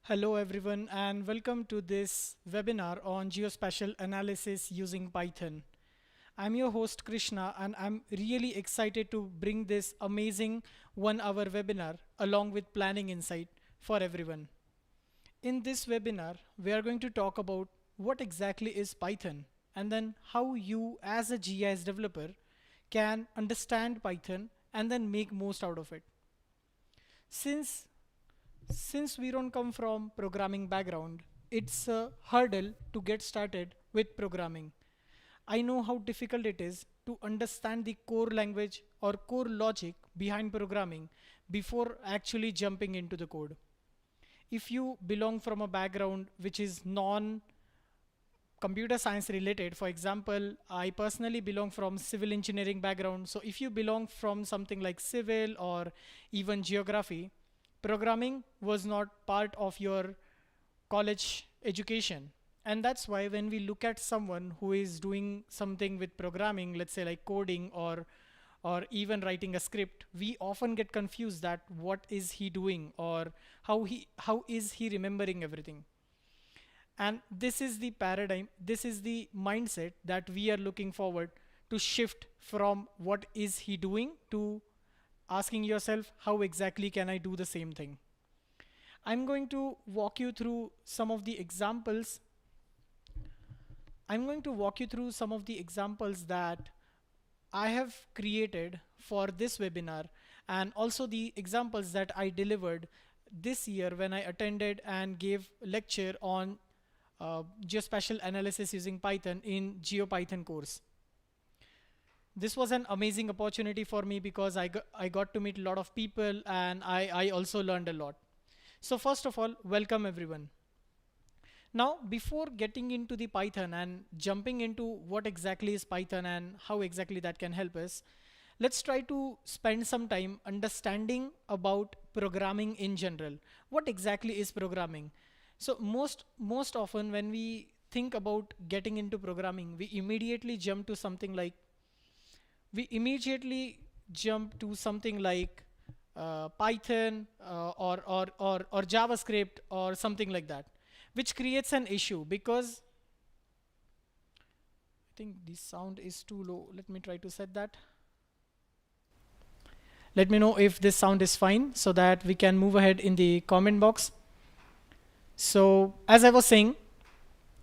Hello everyone and welcome to this webinar on geospatial analysis using Python. I'm your host Krishna and I'm really excited to bring this amazing 1 hour webinar along with planning insight for everyone. In this webinar, we are going to talk about what exactly is Python and then how you as a GIS developer can understand Python and then make most out of it. Since since we don't come from programming background, it's a hurdle to get started with programming. I know how difficult it is to understand the core language or core logic behind programming before actually jumping into the code. If you belong from a background which is non computer science related, for example, I personally belong from civil engineering background. So if you belong from something like civil or even geography, programming was not part of your college education. And that's why when we look at someone who is doing something with programming, let's say like coding or even writing a script, we often get confused that what is he doing or how is he remembering everything. And this is the paradigm, this is the mindset that we are looking forward to shift from what is he doing to asking yourself how exactly can I do the same thing. I'm going to walk you through some of the examples. I'm going to walk you through some of the examples that I have created for this webinar and also the examples that I delivered this year when I attended and gave lecture on geospatial analysis using Python in GeoPython course. This was an amazing opportunity for me because I got to meet a lot of people and I also learned a lot. So first of all, welcome everyone. Now, before getting into the Python and jumping into what exactly is Python and how exactly that can help us, let's try to spend some time understanding about programming in general. What exactly is programming? So most often when we think about getting into programming, we immediately jump to something like Python or JavaScript or something like that, which creates an issue because I think the sound is too low. Let me try to set that. Let me know if this sound is fine so that we can move ahead in the comment box. So as I was saying,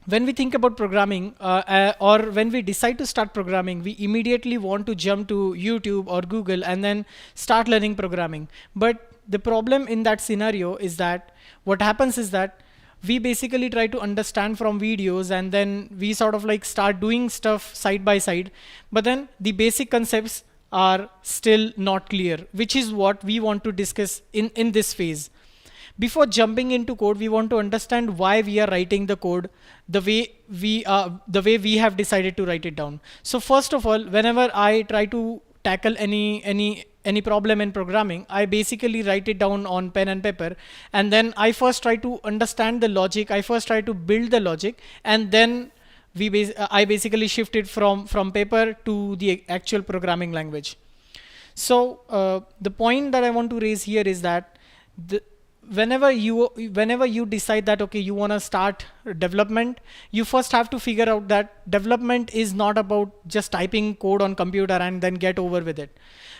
when we think about programming or when we decide to start programming, we immediately want to jump to YouTube or Google and then start learning programming. But the problem in that scenario is that what happens is that we basically try to understand from videos and then we sort of like start doing stuff side by side. But then the basic concepts are still not clear, which is what we want to discuss in this phase. Before jumping into code, we want to understand why we are writing the code the way we have decided to write it down. So first of all, whenever I try to tackle any problem in programming, I basically write it down on pen and paper, and then I first try to understand the logic. I first try to build the logic, and then I basically shifted from paper to the actual programming language. So the point that I want to raise here is that the, whenever you decide that okay, you want to start development, you first have to figure out that development is not about just typing code on computer and then get over with it.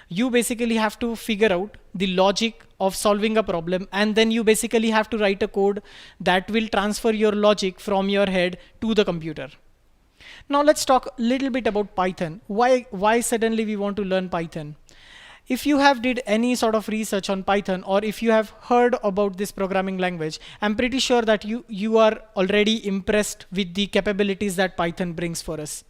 You basically have to figure out the logic of solving a problem, and then you basically have to write a code that will transfer your logic from your head to the computer. Now let's talk a little bit about Python. Why suddenly we want to learn Python? If you have did any sort of research on Python, or if you have heard about this programming language, I'm pretty sure that you are already impressed with the capabilities that Python brings for us.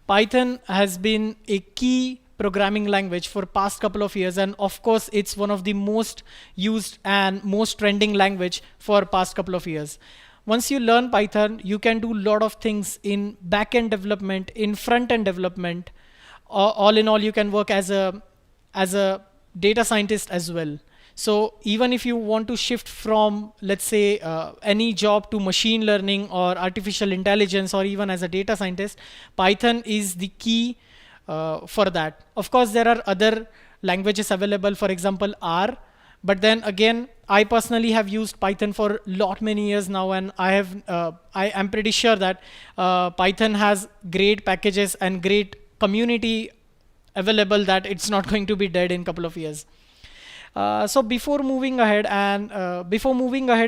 Python has been a key programming language for past couple of years, and of course it's one of the most used and most trending language for past couple of years. Once you learn Python, you can do a lot of things in back-end development, in front-end development. All in all, you can work as a data scientist as well. So even if you want to shift from, let's say, any job to machine learning or artificial intelligence, or even as a data scientist, Python is the key for that. Of course, there are other languages available, for example, R, But then again, I personally have used Python for lot many years now, and I am pretty sure that Python has great packages and great community available, that it's not going to be dead in couple of years. So before moving ahead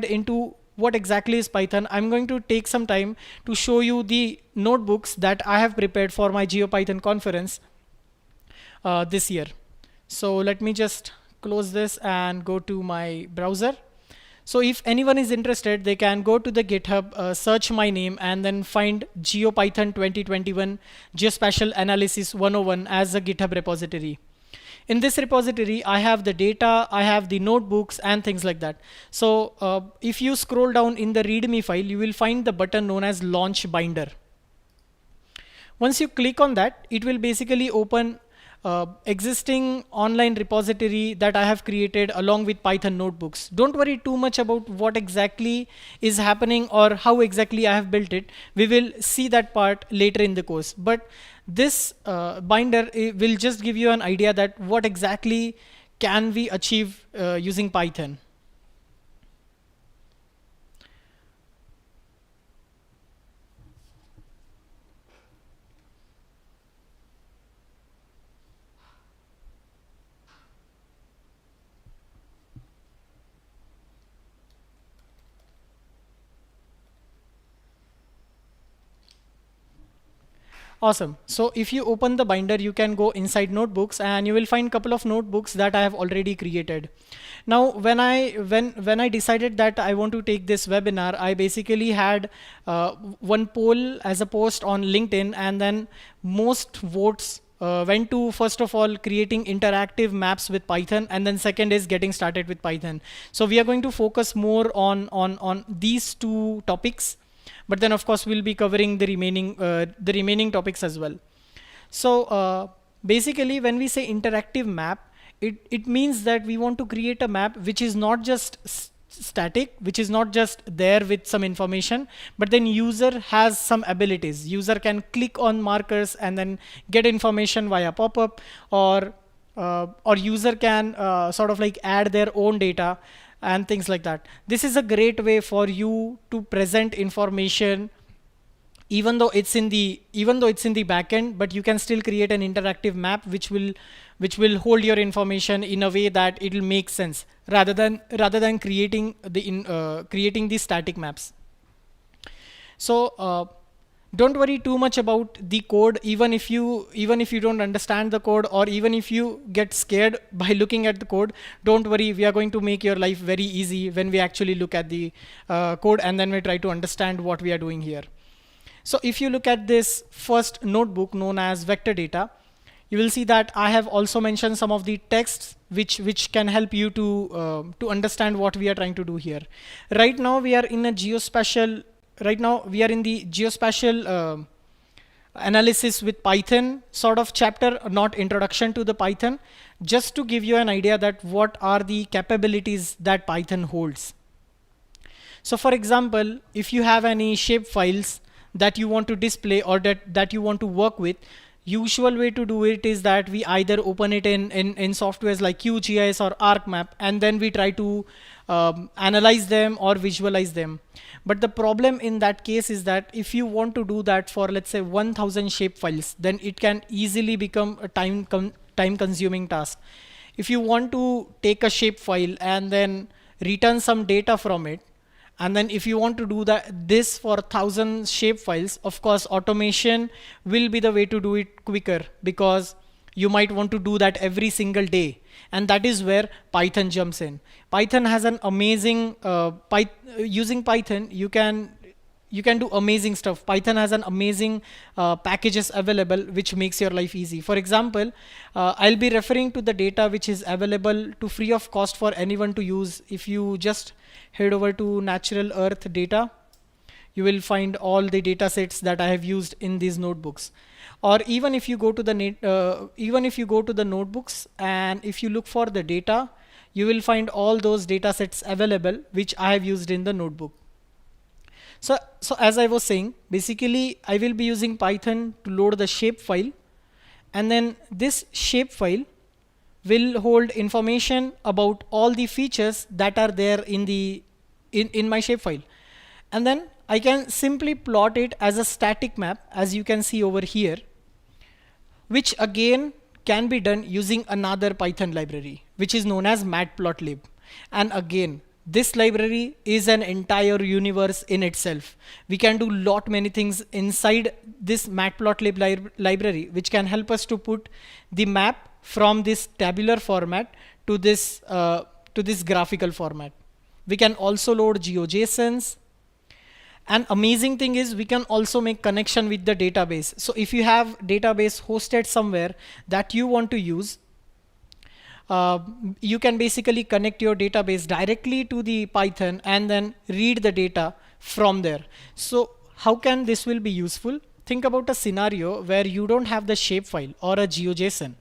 into what exactly is Python, I'm going to take some time to show you the notebooks that I have prepared for my GeoPython conference this year. So let me just close this and go to my browser. So if anyone is interested, they can go to the GitHub, search my name, and then find GeoPython 2021 Geospatial Analysis 101 as a GitHub repository. In this repository, I have the data, I have the notebooks and things like that. So if you scroll down in the README file, you will find the button known as Launch Binder. Once you click on that, it will basically open existing online repository that I have created along with Python notebooks. Don't worry too much about what exactly is happening or how exactly I have built it. We will see that part later in the course. But this binder will just give you an idea that what exactly can we achieve using Python. Awesome. So if you open the binder, you can go inside notebooks and you will find a couple of notebooks that I have already created. Now, when I decided that I want to take this webinar, I basically had one poll as a post on LinkedIn, and then most votes went to, first of all, creating interactive maps with Python, and then second is getting started with Python. So we are going to focus more on these two topics, but then of course we'll be covering the remaining topics as well. So basically, when we say interactive map, it means that we want to create a map which is not just static, which is not just there with some information, but then user has some abilities. User can click on markers and then get information via pop-up, or user can sort of like add their own data and things like that. This is a great way for you to present information even though it's in the backend, but you can still create an interactive map which will hold your information in a way that it will make sense, rather than creating these static maps. So don't worry too much about the code. Even if you don't understand the code, or even if you get scared by looking at the code, don't worry, we are going to make your life very easy when we actually look at the code, and then we try to understand what we are doing here. So if you look at this first notebook known as vector data, you will see that I have also mentioned some of the texts which can help you to understand what we are trying to do here. Right now we are in the geospatial analysis with Python sort of chapter, not introduction to the Python, just to give you an idea that what are the capabilities that Python holds. So for example, if you have any shape files that you want to display, or that you want to work with, usual way to do it is that we either open it in softwares like QGIS or ArcMap, and then we try to analyze them or visualize them. But the problem in that case is that if you want to do that for, let's say, 1000 shape files, then it can easily become a time consuming task. If you want to take a shape file and then return some data from it, and then if you want to do this for 1000 shape files, of course automation will be the way to do it quicker, because you might want to do that every single day, and that is where Python jumps in. Python has an amazing using Python you can do amazing stuff. Python has an amazing packages available which makes your life easy. For example, I'll be referring to the data which is available to free of cost for anyone to use. If you just head over to Natural Earth Data, you will find all the data sets that I have used in these notebooks. Or even if you go to the notebooks, and if you look for the data, you will find all those data sets available which I have used in the notebook. So as I was saying, basically I will be using Python to load the shape file, and then this shape file will hold information about all the features that are there in my shapefile. And then I can simply plot it as a static map, as you can see over here, which again can be done using another Python library, which is known as matplotlib. And again, this library is an entire universe in itself. We can do lot many things inside this matplotlib library, which can help us to put the map from this tabular format to this graphical format. We can also load GeoJSONs. An amazing thing is we can also make connection with the database. So if you have database hosted somewhere that you want to use, you can basically connect your database directly to the Python and then read the data from there. So how can this will be useful? Think about a scenario where you don't have the shapefile or a GeoJSON,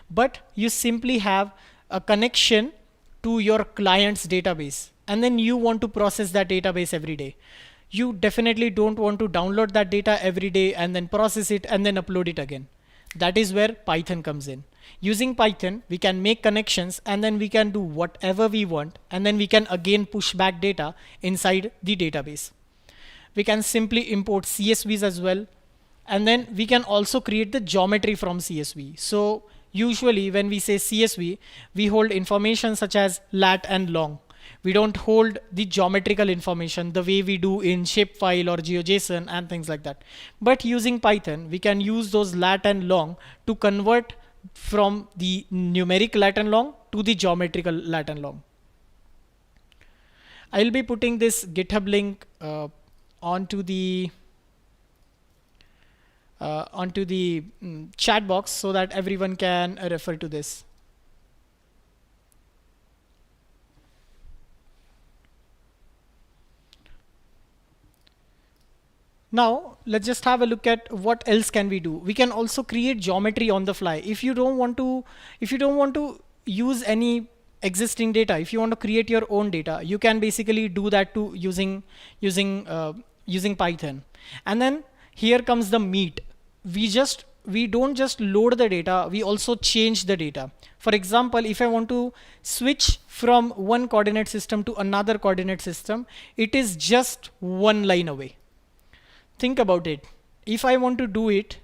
but you simply have a connection to your client's database, and then you want to process that database every day. You definitely don't want to download that data every day and then process it and then upload it again. That is where Python comes in. Using Python, we can make connections and then we can do whatever we want, and then we can again push back data inside the database. We can simply import CSVs as well, and then we can also create the geometry from CSV. So usually when we say CSV, we hold information such as lat and long. We don't hold the geometrical information the way we do in shapefile or GeoJSON and things like that. But using Python, we can use those lat and long to convert from the numeric lat and long to the geometrical lat and long. I'll be putting this GitHub link onto the chat box so that everyone can refer to this. Now let's just have a look at what else can we do. We can also create geometry on the fly. If you don't want to use any existing data, if you want to create your own data, you can basically do that too using Python. And then here comes the meat. We don't just load the data, we also change the data. For example, if I want to switch from one coordinate system to another coordinate system, it is just one line away. Think about it. If I want to do it,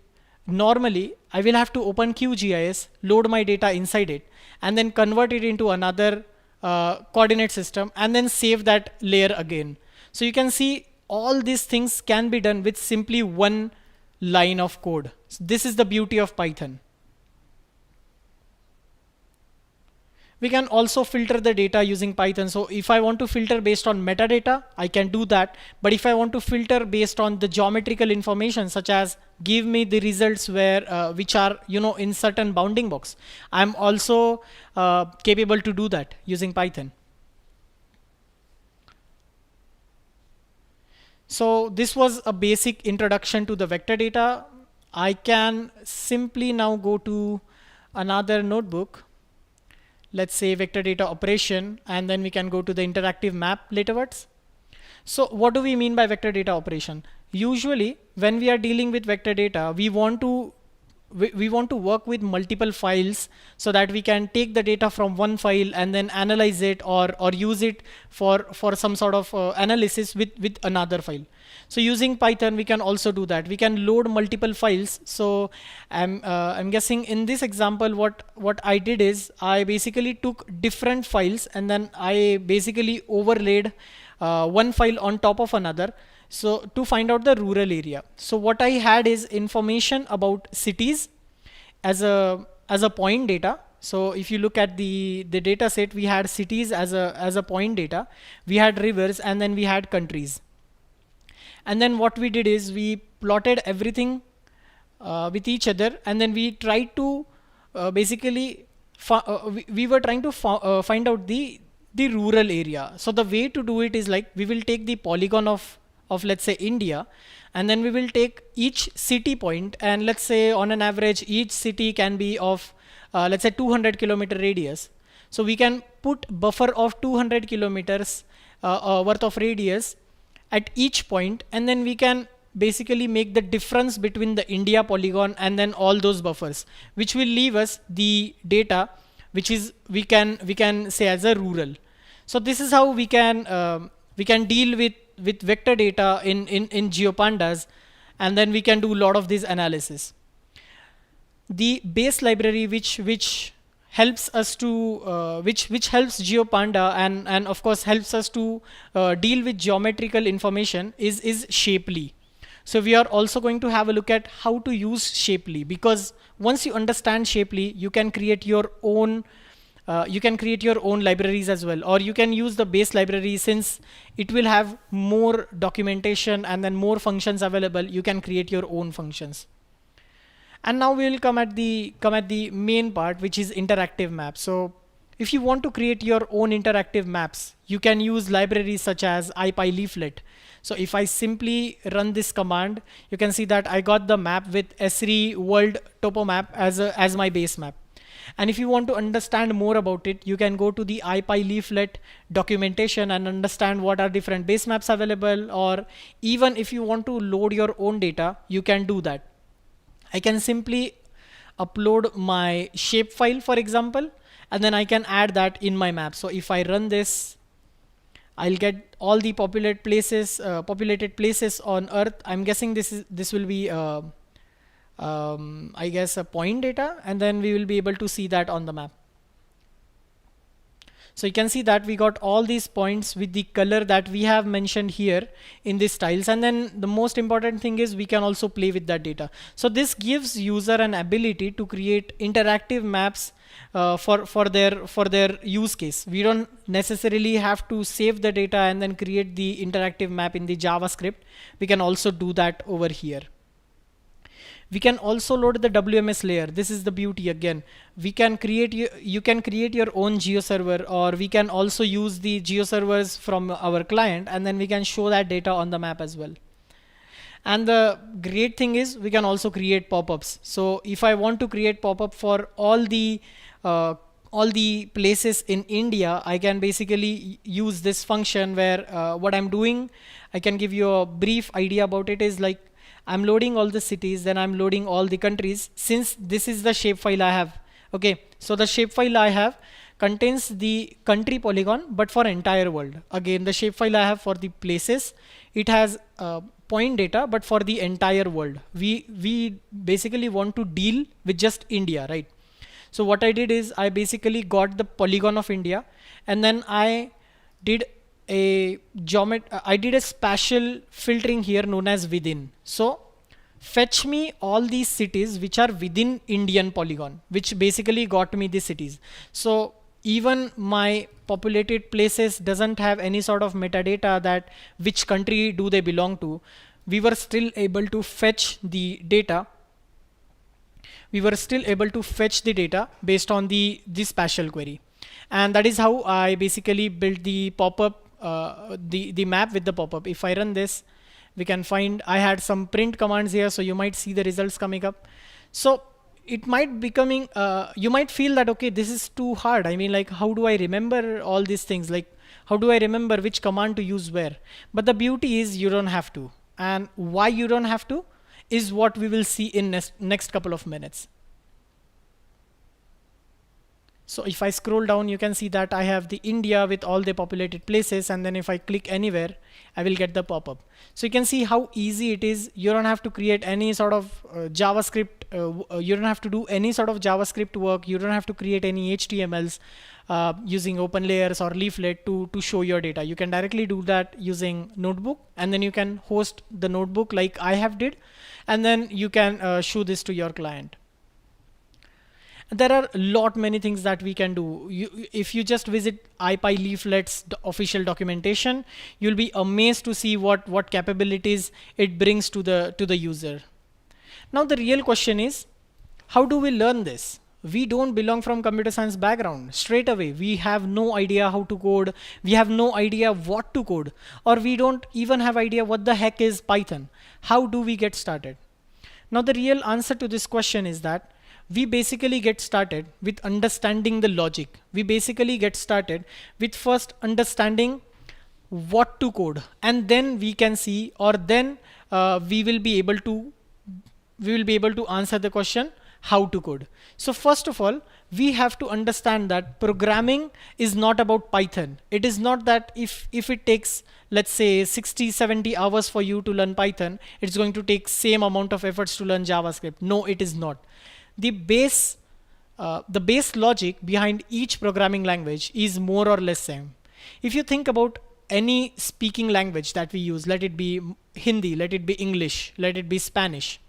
normally I will have to open QGIS, load my data inside it, and then convert it into another coordinate system, and then save that layer again. So you can see all these things can be done with simply one line of code. So this is the beauty of Python. We can also filter the data using Python. So if I want to filter based on metadata, I can do that. But if I want to filter based on the geometrical information, such as give me the results which are in certain bounding box, I'm also capable to do that using Python. So this was a basic introduction to the vector data. I can simply now go to another notebook. Let's say vector data operation, and then we can go to the interactive map laterwards. So what do we mean by vector data operation? Usually when we are dealing with vector data, we want to work with multiple files so that we can take the data from one file and then analyze it or use it for some sort of analysis with another file. So using Python, we can also do that. We can load multiple files. So I'm guessing in this example, what I did is I basically took different files and then I basically overlaid one file on top of another. So to find out the rural area. So what I had is information about cities as a point data. So if you look at the data set, we had cities as a point data, we had rivers, and then we had countries. And then what we did is we plotted everything with each other, and then we tried to basically we were trying to find out the rural area. So the way to do it is like we will take the polygon of let's say India, and then we will take each city point, and let's say on an average each city can be of let's say 200 kilometer radius. So we can put buffer of 200 kilometers worth of radius at each point, and then we can basically make the difference between the India polygon and then all those buffers, which will leave us the data which is we can say as a rural. So this is how we can deal with vector data in GeoPandas, and then we can do a lot of this analysis. The base library which helps us to which helps GeoPanda and of course helps us to deal with geometrical information is Shapely. So we are also going to have a look at how to use Shapely, because once you understand Shapely, you can create your own libraries as well, or you can use the base library. Since it will have more documentation and then more functions available, you can create your own functions. And now we will come at the main part, which is interactive maps. So if you want to create your own interactive maps, you can use libraries such as IPyLeaflet. So if I simply run this command, you can see that I got the map with Esri World Topo Map as my base map. And if you want to understand more about it, you can go to the IPyLeaflet documentation and understand what are different base maps available, or even if you want to load your own data, you can do that. I can simply upload my shapefile, for example, and then I can add that in my map. So if I run this, I'll get all the populated places on Earth. I'm guessing this will be I guess a point data, and then we will be able to see that on the map. So you can see that we got all these points with the color that we have mentioned here in these tiles. And then the most important thing is we can also play with that data. So this gives user an ability to create interactive maps for their use case. We don't necessarily have to save the data and then create the interactive map in the JavaScript. We can also do that over here. We can also load the WMS layer. This is the beauty again. We can create you can create your own GeoServer, or we can also use the GeoServers from our client, and then we can show that data on the map as well. And the great thing is we can also create pop-ups. So if I want to create pop-up for all the places in India, I can basically use this function where what I'm doing, I can give you a brief idea about it, is like I'm loading all the cities, then I'm loading all the countries, since this is the shapefile I have. Okay, so the shapefile I have contains the country polygon, but for entire world. Again, the shapefile I have for the places, it has point data, but for the entire world. We basically want to deal with just India, right? So what I did is I basically got the polygon of India, and then I did I did a spatial filtering here known as within. So fetch me all these cities which are within Indian polygon, which basically got me the cities. So even my populated places doesn't have any sort of metadata that which country do they belong to. We were still able to fetch the data. Based on the spatial query. And that is how I basically built the pop-up, the map with the pop-up. If I run this, we can find I had some print commands here, so you might see the results coming up. So it might becoming you might feel that, okay, this is too hard. I mean, like, how do I remember all these things? Like, how do I remember which command to use where? But the beauty is you don't have to. And why you don't have to is what we will see in next couple of minutes. So if I scroll down, you can see that I have the India with all the populated places, and then if I click anywhere, I will get the pop-up. So you can see how easy it is. You don't have to create any sort of JavaScript. You don't have to do any sort of JavaScript work. You don't have to create any HTMLs using OpenLayers or Leaflet to show your data. You can directly do that using Notebook, and then you can host the notebook like I have did, and then you can show this to your client. There are many things that we can do. If you just visit IPyLeaflet's official documentation, you'll be amazed to see what capabilities it brings to the user. Now the real question is, how do we learn this? We don't belong from computer science background. Straight away, we have no idea how to code. We have no idea what to code, or we don't even have idea what the heck is Python. How do we get started? Now the real answer to this question is that we basically get started with understanding the logic. We basically get started with first understanding what to code, and then we can see, or then we will be able to answer the question how to code. So first of all, we have to understand that programming is not about Python. It is not that if it takes, let's say, 60, 70 hours for you to learn Python, it's going to take same amount of efforts to learn JavaScript. No, it is not. The base logic behind each programming language is more or less same. If you think about any speaking language that we use, let it be Hindi, let it be English, let it be Spanish,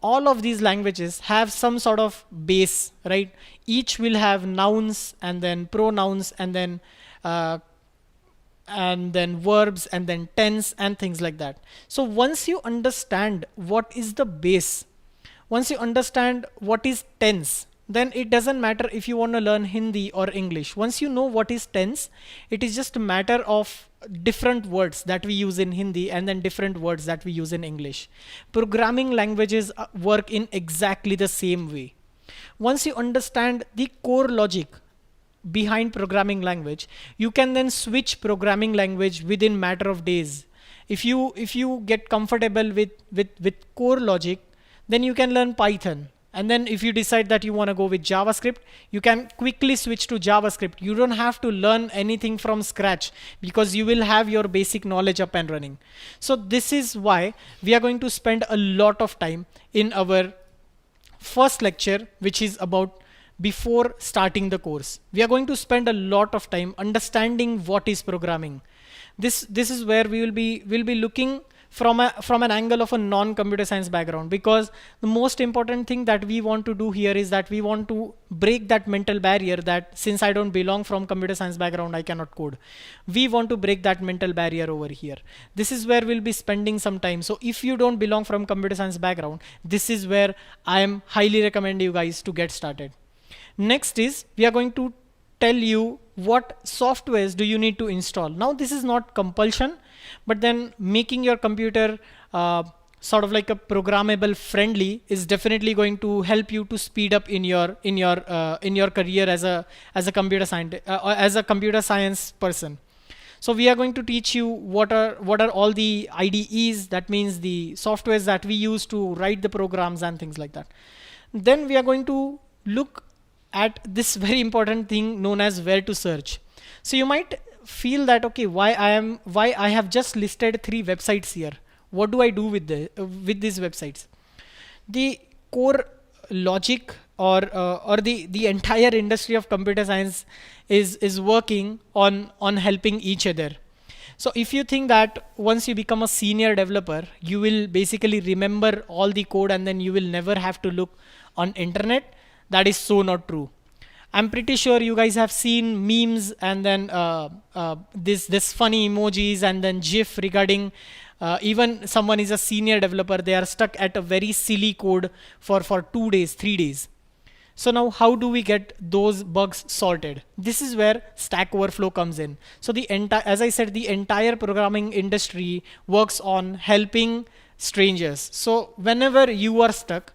all of these languages have some sort of base, right? Each will have nouns and then pronouns uh, and then verbs and then tense and things like that. So once you understand what is the base, once you understand what is tense, then it doesn't matter if you want to learn Hindi or English. Once you know what is tense, it is just a matter of different words that we use in Hindi and then different words that we use in English. Programming languages work in exactly the same way. Once you understand the core logic behind programming language, you can then switch programming language within matter of days. If you get comfortable with core logic, then you can learn Python. And then if you decide that you want to go with JavaScript, you can quickly switch to JavaScript. You don't have to learn anything from scratch because you will have your basic knowledge up and running. So this is why we are going to spend a lot of time in our first lecture, which is about before starting the course. We are going to spend a lot of time understanding what is programming. This is where we'll be looking from an angle of a non-computer science background, because the most important thing that we want to do here is that we want to break that mental barrier that since I don't belong from computer science background, I cannot code. We want to break that mental barrier over here. This is where we'll be spending some time. So if you don't belong from computer science background, this is where I am highly recommend you guys to get started. Next is we are going to tell you what softwares do you need to install. Now this is not compulsion, but then making your computer sort of like a programmable friendly is definitely going to help you to speed up in your career as a computer scientist, as a computer science person. So we are going to teach you what are all the IDEs, that means the softwares that we use to write the programs and things like that. Then we are going to look at this very important thing known as where to search. So you might feel that, okay, why I have just listed 3 websites here. What do I do with these websites? The core logic or the entire industry of computer science is working on helping each other. So if you think that once you become a senior developer, you will basically remember all the code and then you will never have to look on internet, that is so not true. I'm pretty sure you guys have seen memes and then this funny emojis and then GIF regarding even someone is a senior developer, they are stuck at a very silly code for 2 days, 3 days. So now how do we get those bugs sorted? This is where Stack Overflow comes in. So as I said, the entire programming industry works on helping strangers. So whenever you are stuck,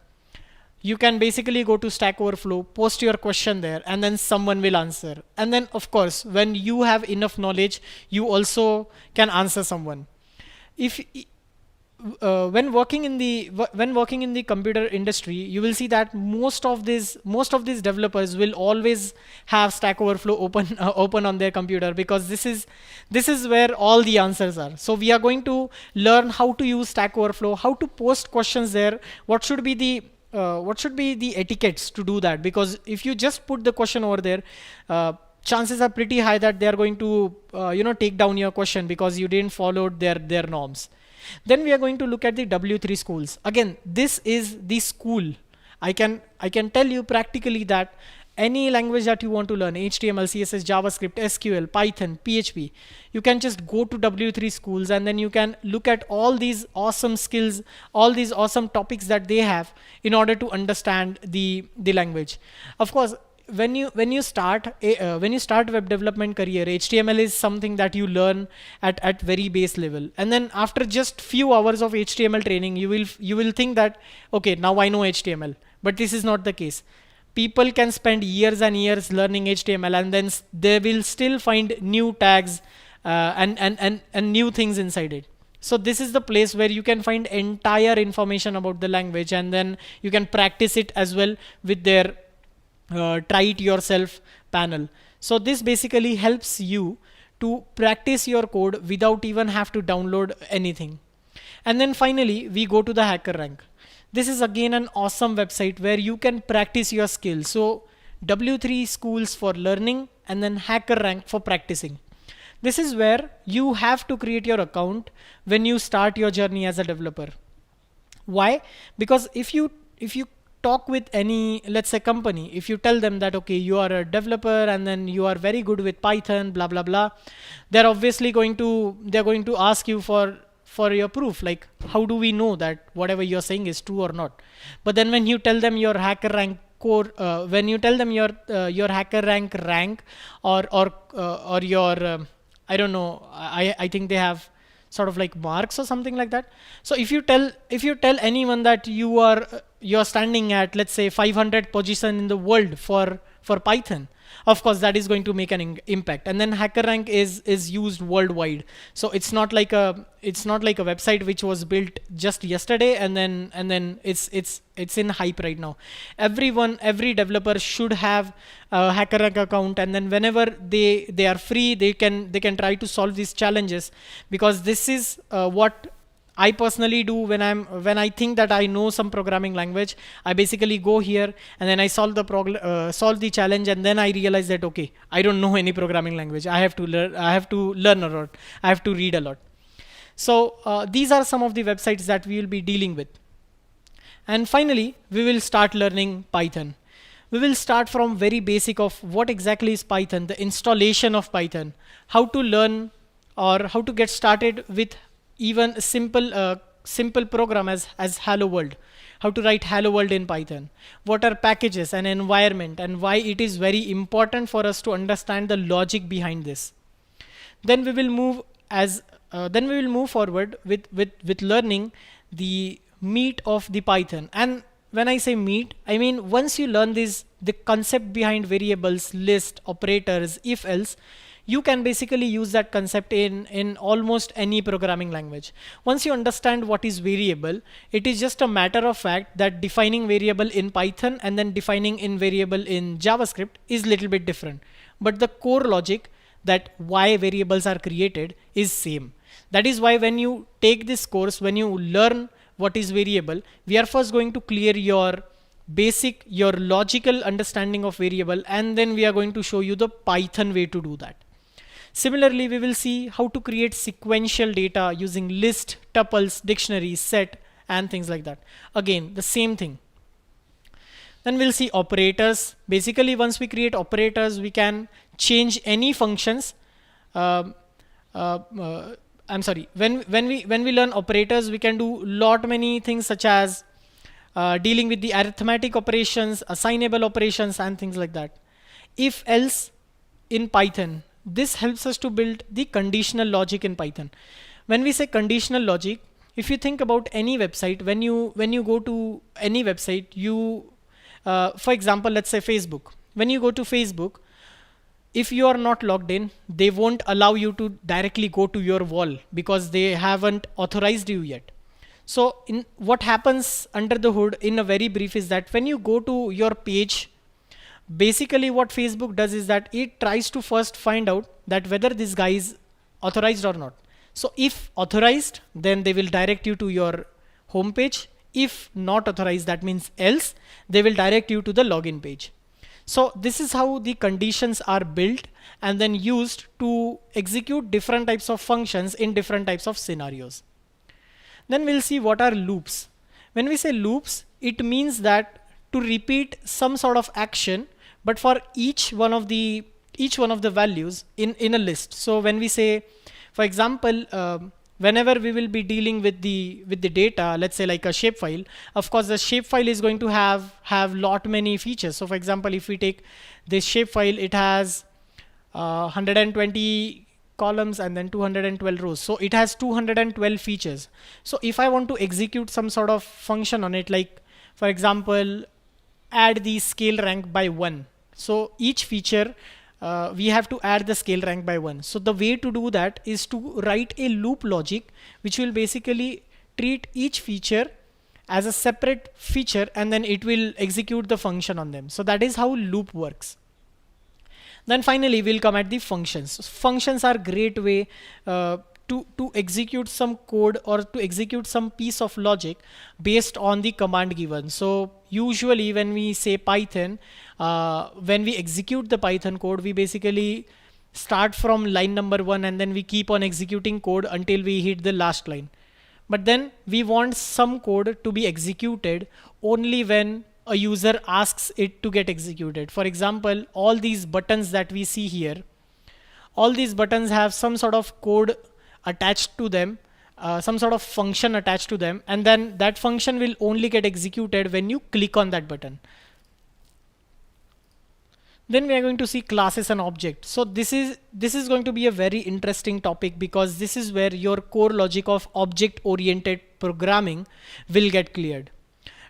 you can basically go to Stack Overflow, post your question there, and then someone will answer. And then of course, when you have enough knowledge, you also can answer someone. If when working in the computer industry, you will see that most of these developers will always have Stack Overflow open open on their computer, because this is where all the answers are. So we are going to learn how to use Stack Overflow, how to post questions there, what should be the etiquettes to do that, because if you just put the question over there, chances are pretty high that they are going to take down your question because you didn't follow their norms. Then we are going to look at the W3 schools. Again, this is the school. I can tell you practically that any language that you want to learn, HTML, CSS, JavaScript, SQL, Python, PHP, you can just go to W3 schools and then you can look at all these awesome skills, all these awesome topics that they have in order to understand the language. Of course, when you start web development career, HTML is something that you learn at very base level, and then after just few hours of HTML training, you will think that, okay, now I know HTML. But this is not the case. People can spend years and years learning HTML, and then they will still find new tags and new things inside it. So this is the place where you can find entire information about the language, and then you can practice it as well with their try it yourself panel. So this basically helps you to practice your code without even have to download anything. And then finally we go to the HackerRank. This is again an awesome website where you can practice your skills. So W3 schools for learning and then HackerRank for practicing. This is where you have to create your account when you start your journey as a developer. Why? Because if you talk with any, let's say, company, if you tell them that okay, you are a developer and then you are very good with Python, blah blah blah, they're going to ask you for your proof, like how do we know that whatever you're saying is true or not. But then when you tell them your hacker rank core, when you tell them your hacker rank or your I don't know, I think they have sort of like marks or something like that. So if you tell anyone that you're standing at, let's say, 500 position in the world for Python, of course that is going to make an impact. And then HackerRank is used worldwide, so it's not like a website which was built just yesterday and then it's in hype right now. Every developer should have a HackerRank account, and then whenever they are free, they can try to solve these challenges, because this is what I personally do when I think that I know some programming language. I basically go here and then I solve the challenge, and then I realize that okay, I don't know any programming language. I have to learn a lot. I have to read a lot. So these are some of the websites that we will be dealing with. And finally, we will start learning Python. We will start from very basic of what exactly is Python, the installation of Python, how to learn or how to get started with even a simple program as Hello World, how to write Hello World in Python, what are packages and environment, and why it is very important for us to understand the logic behind this. Then we will move forward with learning the meat of the Python. And when I say meat, I mean once you learn this, the concept behind variables, list, operators, if else, you can basically use that concept in almost any programming language. Once you understand what is variable, it is just a matter of fact that defining variable in Python and then defining in variable in JavaScript is little bit different, but the core logic, that why variables are created, is same. That is why when you take this course, when you learn what is variable, we are first going to clear your logical understanding of variable, and then we are going to show you the Python way to do that. Similarly, we will see how to create sequential data using list, tuples, dictionaries, set, and things like that. Again, the same thing. Then we'll see operators. Basically, once we create operators, we can change any functions. Uh, I'm sorry. When we learn operators, we can do lot many things, such as dealing with the arithmetic operations, assignable operations, and things like that. If else in Python, this helps us to build the conditional logic in Python. When we say conditional logic, if you think about any website, when you go to any website, for example, let's say Facebook. When you go to Facebook, if you are not logged in, they won't allow you to directly go to your wall because they haven't authorized you yet. So what happens under the hood in a very brief is that when you go to your page, basically what Facebook does is that it tries to first find out that whether this guy is authorized or not. So if authorized, then they will direct you to your home page. If not authorized, that means else, they will direct you to the login page. So this is how the conditions are built and then used to execute different types of functions in different types of scenarios. Then we'll see what are loops. When we say loops, it means that to repeat some sort of action, but for each one of the values in a list. So when we say, for example, whenever we will be dealing with the data, let's say like a shapefile, of course the shapefile is going to have lot many features. So for example, if we take this shapefile, it has 120 columns and then 212 rows, so it has 212 features. So if I want to execute some sort of function on it, like for example, add the scale rank by 1, so each feature we have to add the scale rank by 1. So the way to do that is to write a loop logic which will basically treat each feature as a separate feature, and then it will execute the function on them. So that is how loop works. Then finally we'll come at the functions. Functions are great way to execute some code or to execute some piece of logic based on the command given. So usually when we say Python, when we execute the Python code, we basically start from line number 1 and then we keep on executing code until we hit the last line. But then we want some code to be executed only when a user asks it to get executed. For example, all these buttons that we see here, all these buttons have some sort of code attached to them, some sort of function attached to them, and then that function will only get executed when you click on that button. Then we are going to see classes and objects. So this is going to be a very interesting topic, because this is where your core logic of object oriented programming will get cleared.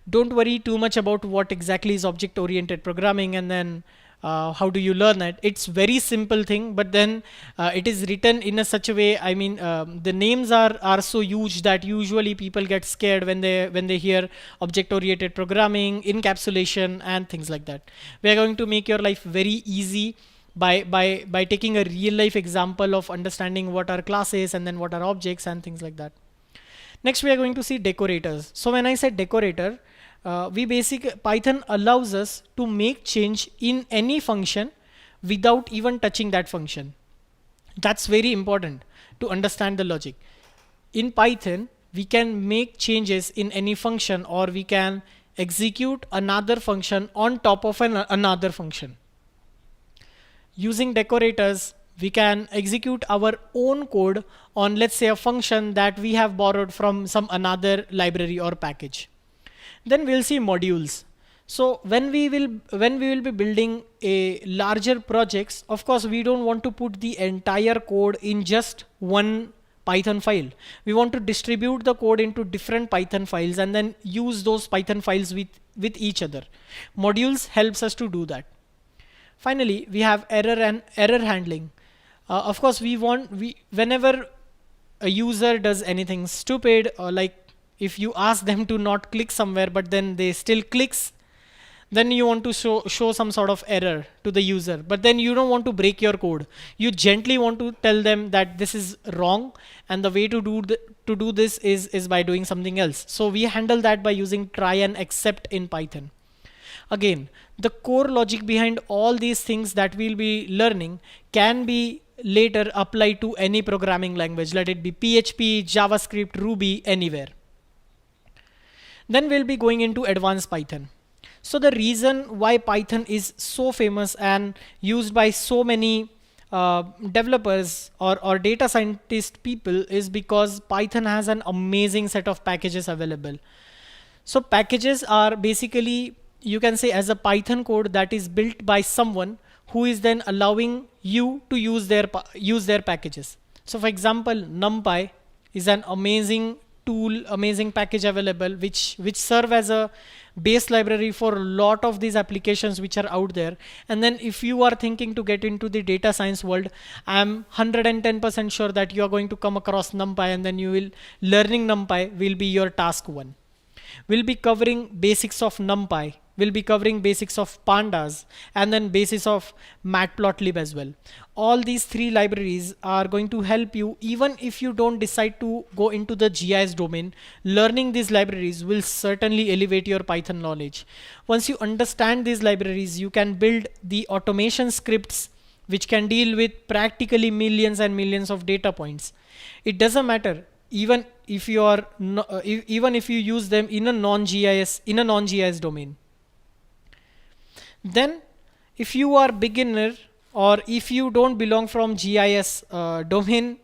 Don't worry too much about what exactly is object oriented programming and then how do you learn it. It's very simple thing, but then it is written in a such a way, I mean, the names are so huge that usually people get scared when they hear object oriented programming, encapsulation and things like that. We are going to make your life very easy by taking a real life example of understanding what are classes and then what are objects and things like that. Next we are going to see decorators. So when I said decorator, Python allows us to make change in any function without even touching that function. That's very important to understand the logic. In Python, we can make changes in any function, or we can execute another function on top of another function. Using decorators, we can execute our own code on, let's say, a function that we have borrowed from some another library or package. Then we'll see modules. So when we will be building a larger projects, of course we don't want to put the entire code in just one Python file. We want to distribute the code into different Python files and then use those Python files with each other. Modules helps us to do that. Finally, we have error and error handling. Of course, whenever a user does anything stupid, or like if you ask them to not click somewhere but then they still clicks, then you want to show some sort of error to the user, but then you don't want to break your code. You gently want to tell them that this is wrong and the way to do this is by doing something else. So we handle that by using try and except in Python. Again, the core logic behind all these things that we'll be learning can be later applied to any programming language, let it be PHP, JavaScript, Ruby, anywhere. Then we'll be going into advanced Python. So the reason why Python is so famous and used by so many developers or data scientist people is because Python has an amazing set of packages available. So packages are basically, you can say, as a Python code that is built by someone who is then allowing you to use their packages. So for example, NumPy is an amazing tool, amazing package available, which serve as a base library for a lot of these applications which are out there. And then if you are thinking to get into the data science world, I'm 110% sure that you are going to come across NumPy, and then learning NumPy will be your task one. We'll be covering basics of NumPy, we'll be covering basics of pandas, and then basis of matplotlib as well. All these three libraries are going to help you even if you don't decide to go into the GIS domain. Learning these libraries will certainly elevate your Python knowledge. Once you understand these libraries, you can build the automation scripts which can deal with practically millions and millions of data points. It doesn't matter even if you are even if you use them in a non-GIS domain. Then if you are beginner, or if you don't belong from GIS domain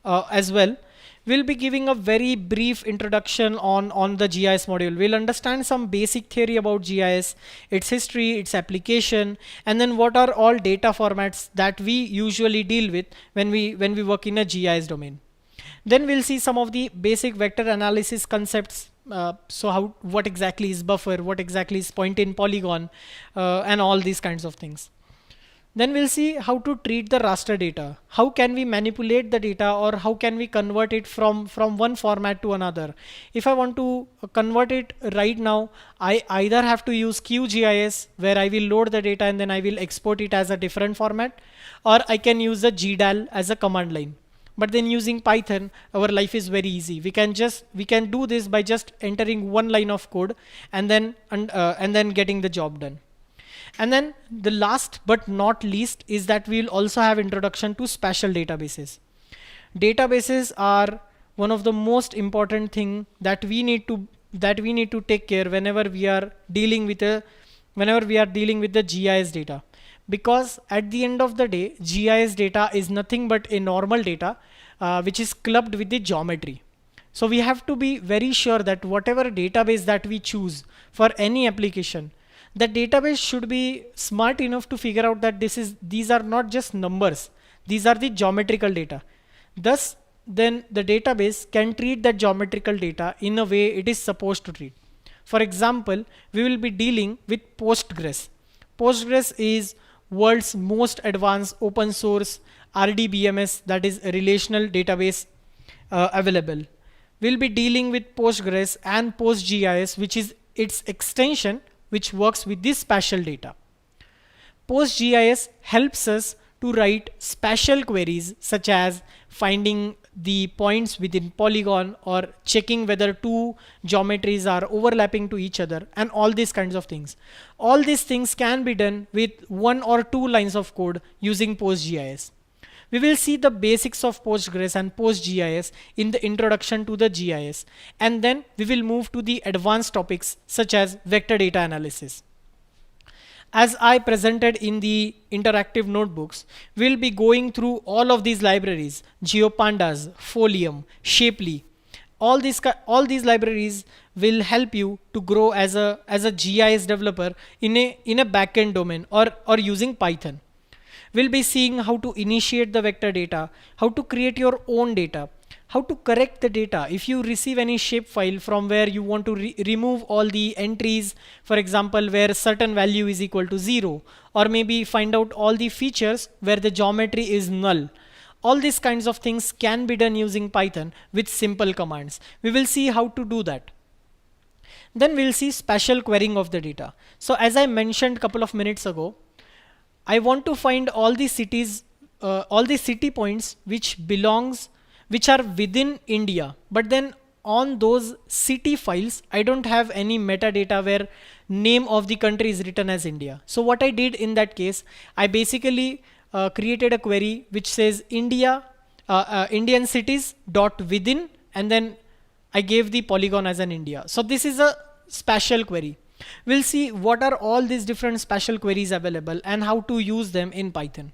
as well, we'll be giving a very brief introduction on the GIS module. We'll understand some basic theory about GIS, its history, its application, and then what are all data formats that we usually deal with when we work in a GIS domain. Then we'll see some of the basic vector analysis concepts. So what exactly is buffer, what exactly is point in polygon, and all these kinds of things. Then we'll see how to treat the raster data. How can we manipulate the data, or how can we convert it from one format to another? If I want to convert it right now, I either have to use QGIS where I will load the data and then I will export it as a different format, or I can use the GDAL as a command line. But then using Python, our life is very easy. We can do this by just entering one line of code and then getting the job done. And then the last but not least is that we will also have introduction to spatial databases. Databases are one of the most important thing that we need to take care whenever we are dealing with the GIS data, because at the end of the day, GIS data is nothing but a normal data which is clubbed with the geometry. So we have to be very sure that whatever database that we choose for any application, the database should be smart enough to figure out that these are not just numbers, these are the geometrical data. Thus, then the database can treat that geometrical data in a way it is supposed to treat. For example, we will be dealing with Postgres. Postgres is world's most advanced open source RDBMS, that is a relational database available. We'll be dealing with Postgres and PostGIS, which is its extension which works with this spatial data. PostGIS helps us to write spatial queries such as finding the points within polygon or checking whether two geometries are overlapping to each other and all these kinds of things. All these things can be done with one or two lines of code using PostGIS. We will see the basics of Postgres and PostGIS in the introduction to the GIS, and then we will move to the advanced topics such as vector data analysis. As I presented in the interactive notebooks, we'll be going through all of these libraries: GeoPandas, Folium, Shapely. All these libraries will help you to grow as a GIS developer in a backend domain or using Python. We'll be seeing how to initiate the vector data, how to create your own data, how to correct the data if you receive any shapefile from where you want to remove all the entries, for example where certain value is equal to 0, or maybe find out all the features where the geometry is null. All these kinds of things can be done using Python with simple commands. We will see how to do that. Then we'll see spatial querying of the data. So as I mentioned a couple of minutes ago, I want to find all the cities, all the city points which are within India. But then on those city files, I don't have any metadata where name of the country is written as India. So what I did in that case, I basically created a query which says Indian cities dot within, and then I gave the polygon as an India. So this is a spatial query. We'll see what are all these different spatial queries available and how to use them in Python.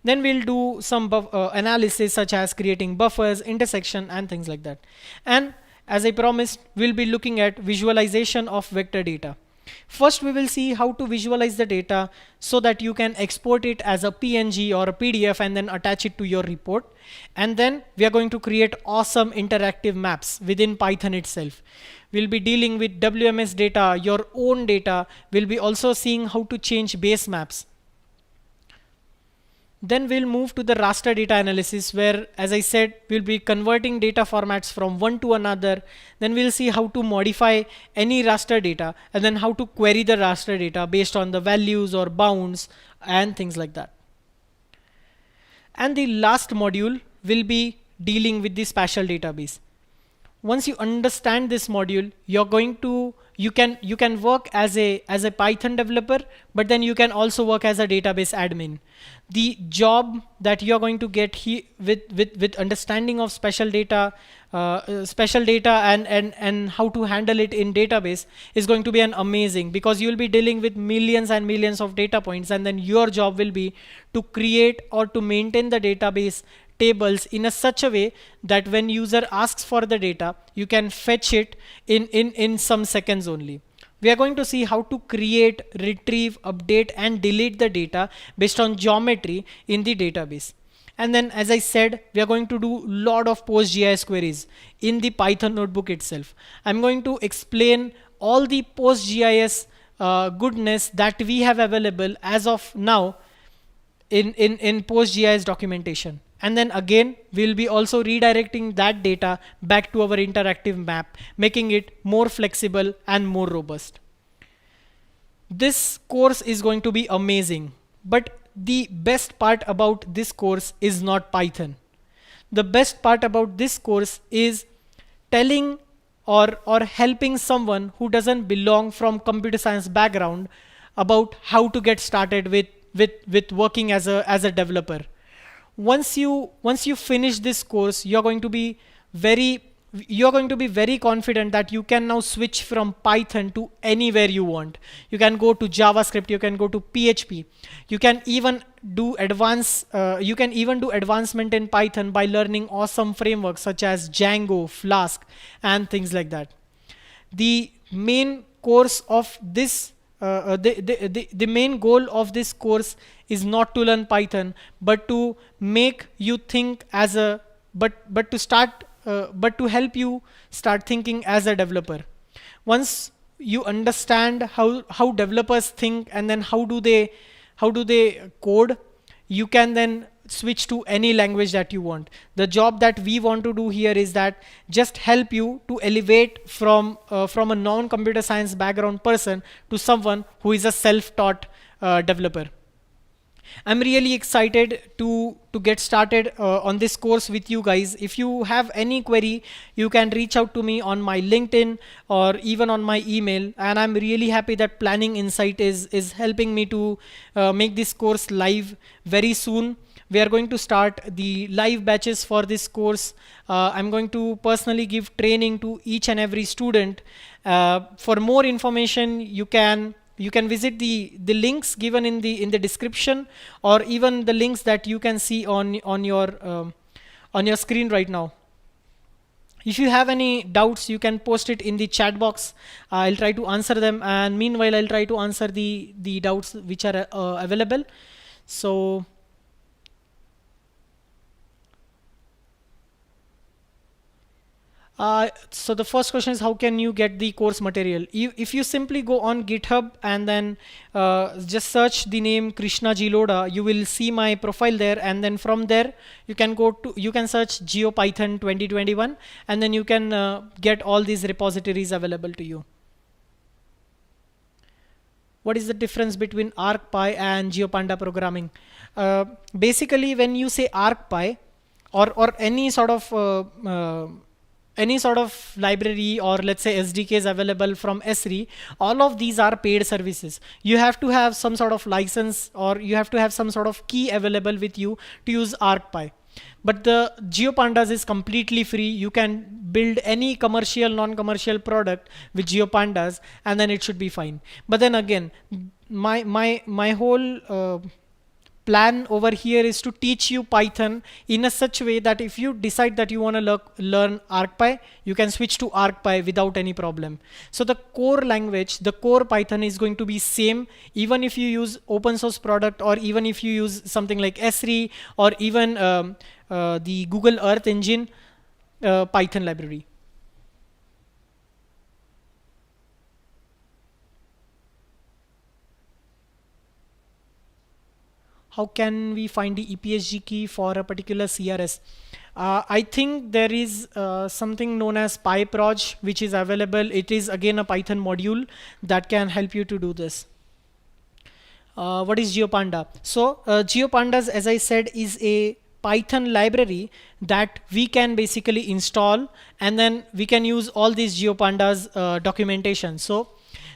Then we'll do some analysis such as creating buffers, intersection, and things like that. And as I promised, we'll be looking at visualization of vector data. First, we will see how to visualize the data so that you can export it as a PNG or a PDF and then attach it to your report. And then we are going to create awesome interactive maps within Python itself. We'll be dealing with WMS data, your own data. We'll be also seeing how to change base maps. Then we'll move to the raster data analysis where, as I said, we'll be converting data formats from one to another. Then we'll see how to modify any raster data and then how to query the raster data based on the values or bounds and things like that. And the last module will be dealing with the spatial database. Once you understand this module, you can work as a Python developer, but then you can also work as a database admin. The job that you're going to get with understanding of spatial data and how to handle it in database is going to be an amazing, because you'll be dealing with millions and millions of data points, and then your job will be to create or to maintain the database tables in a such a way that when user asks for the data, you can fetch it in some seconds only. We are going to see how to create, retrieve, update, and delete the data based on geometry in the database. And then, as I said, we are going to do a lot of PostGIS queries in the Python notebook itself. I'm going to explain all the PostGIS goodness that we have available as of now in PostGIS documentation. And then again, we'll be also redirecting that data back to our interactive map, making it more flexible and more robust. This course is going to be amazing, but the best part about this course is not Python. The best part about this course is telling or helping someone who doesn't belong from computer science background about how to get started with working as a developer. Once you finish this course, very you're going to be very confident that you can now switch from Python to anywhere you want. You can go to JavaScript, you can go to PHP, you can even do advancement in Python by learning awesome frameworks such as Django, Flask, and things like that. The main course of this the main goal of this course is not to learn Python, but to make you think as a but to start but to help you start thinking as a developer. Once you understand how developers think, and then how do they code, you can then switch to any language that you want. The job that we want to do here is that just help you to elevate from a non-computer science background person to someone who is a self-taught developer. I'm really excited to get started on this course with you guys. If you have any query, you can reach out to me on my LinkedIn or even on my email. And I'm really happy that Planning Insight is helping me to make this course live very soon. We are going to start the live batches for this course. I'm going to personally give training to each and every student. For more information, you can visit the links given in the description, or even the links that you can see on your screen right now. If you have any doubts, you can post it in the chat box. I'll try to answer them, and meanwhile I'll try to answer the doubts which are available. So so the first question is, how can you get the course material? If you simply go on GitHub and then just search the name Krishna G. Lodha, you will see my profile there, and then from there you can search GeoPython 2021, and then you can get all these repositories available to you. What is the difference between ArcPy and GeoPanda programming? Basically, when you say ArcPy or any sort of library, or let's say SDKs available from Esri, all of these are paid services. You have to have some sort of license, or you have to have some sort of key available with you to use ArcPy. But the GeoPandas is completely free. You can build any commercial, non-commercial product with GeoPandas, and then it should be fine. But then again, my whole plan over here is to teach you Python in a such way that if you decide that you want to learn ArcPy, you can switch to ArcPy without any problem. So the core language, the core Python, is going to be same even if you use open source product, or even if you use something like Esri, or even the Google Earth Engine Python library. How can we find the EPSG key for a particular CRS? I think there is something known as PyProj, which is available. It is again a Python module that can help you to do this. What is GeoPanda? So GeoPandas, as I said, is a Python library that we can basically install, and then we can use all these GeoPandas documentation. So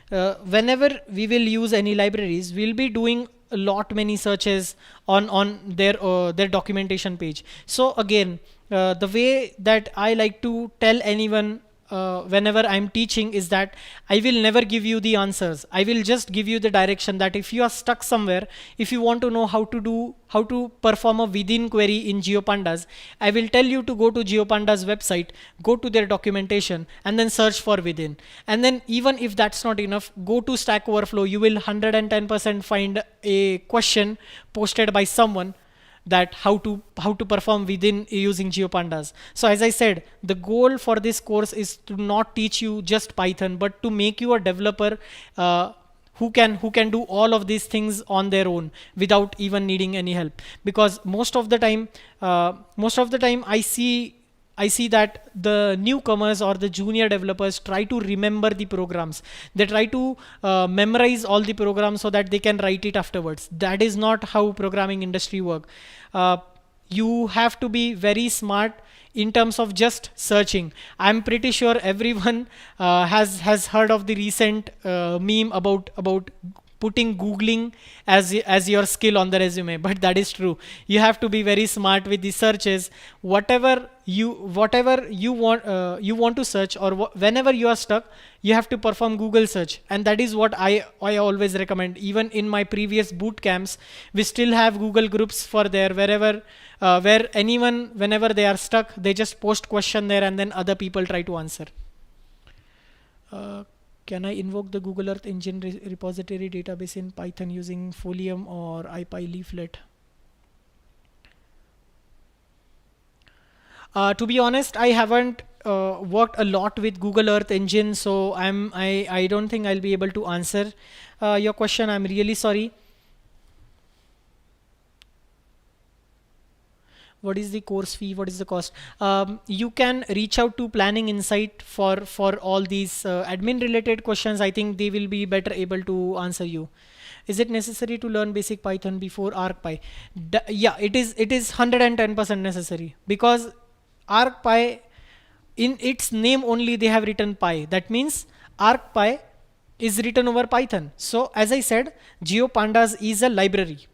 whenever we will use any libraries, we'll be doing a lot many searches on their documentation page. So again, the way that I like to tell anyone whenever I'm teaching is that I will never give you the answers. I will just give you the direction, that if you are stuck somewhere, if you want to know how to perform a within query in GeoPandas, I will tell you to go to GeoPandas website, go to their documentation, and then search for within. And then even if that's not enough, go to Stack Overflow. You will 110% find a question posted by someone that how to perform within using GeoPandas. So as I said, the goal for this course is to not teach you just Python, but to make you a developer who can do all of these things on their own without even needing any help. Because most of the time I see that the newcomers or the junior developers try to remember the programs. They try to memorize all the programs so that they can write it afterwards. That is not how programming industry work. Uh, you have to be very smart in terms of just searching. I'm pretty sure everyone has heard of the recent meme about putting googling as your skill on the resume, but that is true. You have to be very smart with the searches. Whatever you want to search, or whenever you are stuck, you have to perform google search. And that is what I always recommend. Even in my previous boot camps, we still have google groups for there, where anyone, whenever they are stuck, they just post question there and then other people try to answer. uh, can I invoke the Google Earth Engine repository database in Python using Folium or IPy leaflet? To be honest, I haven't worked a lot with Google Earth Engine, so I don't think I'll be able to answer your question. I'm really sorry. What is the course fee? What is the cost? You can reach out to Planning Insight for all these admin related questions. I think they will be better able to answer you. Is it necessary to learn basic Python before ArcPy? Yeah, it is 110% necessary, because ArcPy, in its name only they have written pi. That means ArcPy is written over Python. So as I said, GeoPandas is a library.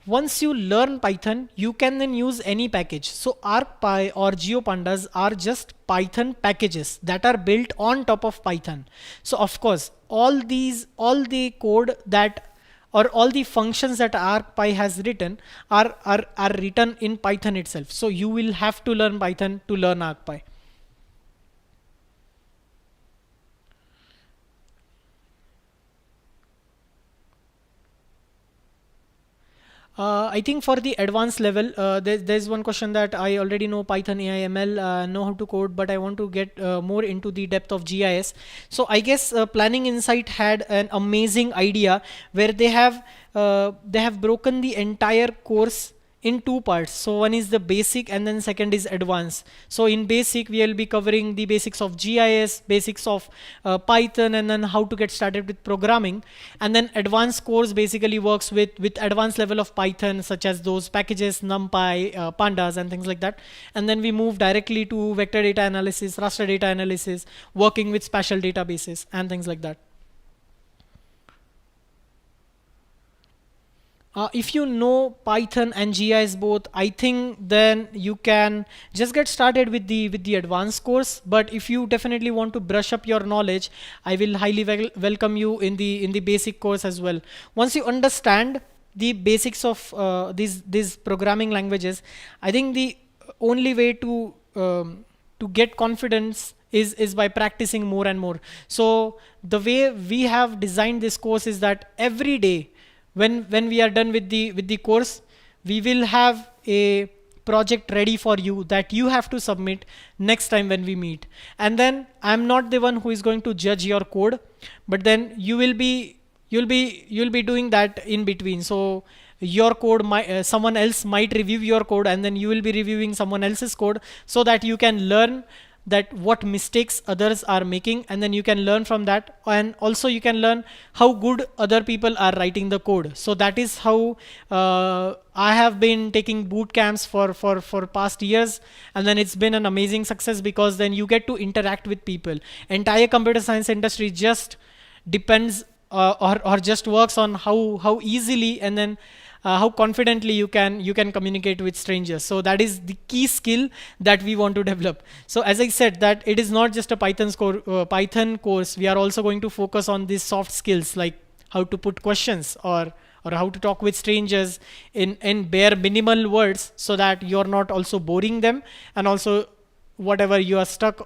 Once you learn Python, you can then use any package. So ArcPy or GeoPandas are just Python packages that are built on top of Python. So of course, all the code that, or all the functions that ArcPy has written are written in Python itself. So you will have to learn Python to learn ArcPy. I think for the advanced level, there's one question that I already know Python, AI, ML, know how to code, but I want to get more into the depth of GIS. So I guess Planning Insight had an amazing idea where they have broken the entire course in two parts. So one is the basic and then second is advanced. So in basic we will be covering the basics of GIS, basics of Python, and then how to get started with programming. And then advanced course basically works with advanced level of Python, such as those packages, NumPy, pandas, and things like that. And then we move directly to vector data analysis, raster data analysis, working with spatial databases and things like that. If you know Python and GIS both, I think then you can just get started with the advanced course. But if you definitely want to brush up your knowledge, I will highly welcome you in the basic course as well. Once you understand the basics of these programming languages, I think the only way to get confidence is by practicing more and more. So the way we have designed this course is that every day, when we are done with the course, we will have a project ready for you that you have to submit next time when we meet. And then I'm not the one who is going to judge your code, but then you'll be doing that in between. So your code might, someone else might review your code, and then you will be reviewing someone else's code, so that you can learn that what mistakes others are making, and then you can learn from that. And also you can learn how good other people are writing the code. So that is how I have been taking boot camps for past years, and then it's been an amazing success, because then you get to interact with people. Entire computer science industry just depends, or just works on how easily, and then how confidently you can communicate with strangers. So that is the key skill that we want to develop. So as I said, that it is not just a Python course. We are also going to focus on these soft skills, like how to put questions, or how to talk with strangers in bare minimal words, so that you're not also boring them. And also whatever you are stuck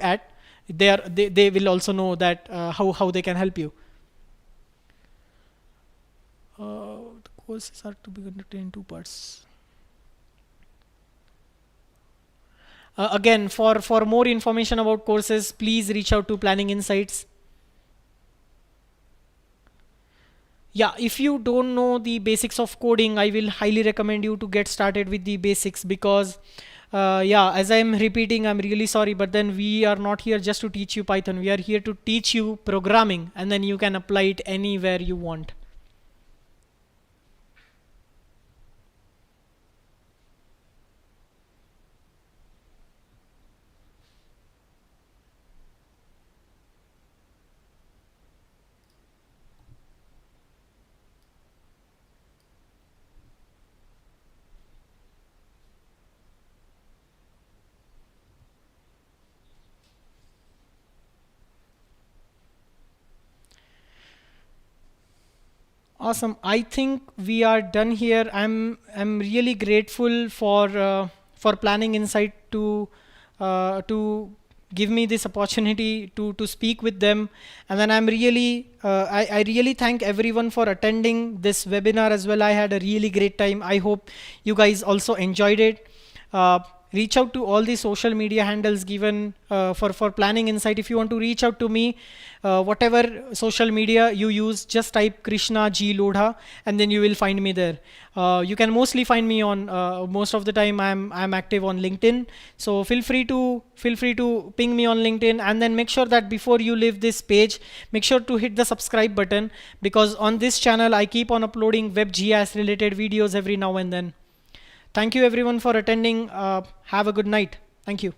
at, they will also know that how they can help you. The courses are to be conducted in two parts. Again, for more information about courses, please reach out to Planning Insights. Yeah, if you don't know the basics of coding, I will highly recommend you to get started with the basics because yeah, as I'm repeating, I'm really sorry, but then we are not here just to teach you Python. We are here to teach you programming, and then you can apply it anywhere you want. Awesome. I think we are done here. I'm really grateful for Planning Insight to give me this opportunity to speak with them. And then I really thank everyone for attending this webinar as well. I had a really great time. I hope you guys also enjoyed it. Uh, Reach out to all the social media handles given for Planning Insight. If you want to reach out to me, whatever social media you use, just type Krishna G Lodha, and then you will find me there. You can mostly find me on most of the time I'm active on LinkedIn. So feel free to ping me on LinkedIn, and then make sure that before you leave this page, make sure to hit the subscribe button, because on this channel I keep on uploading WebGIS related videos every now and then. Thank you everyone for attending. Have a good night. Thank you.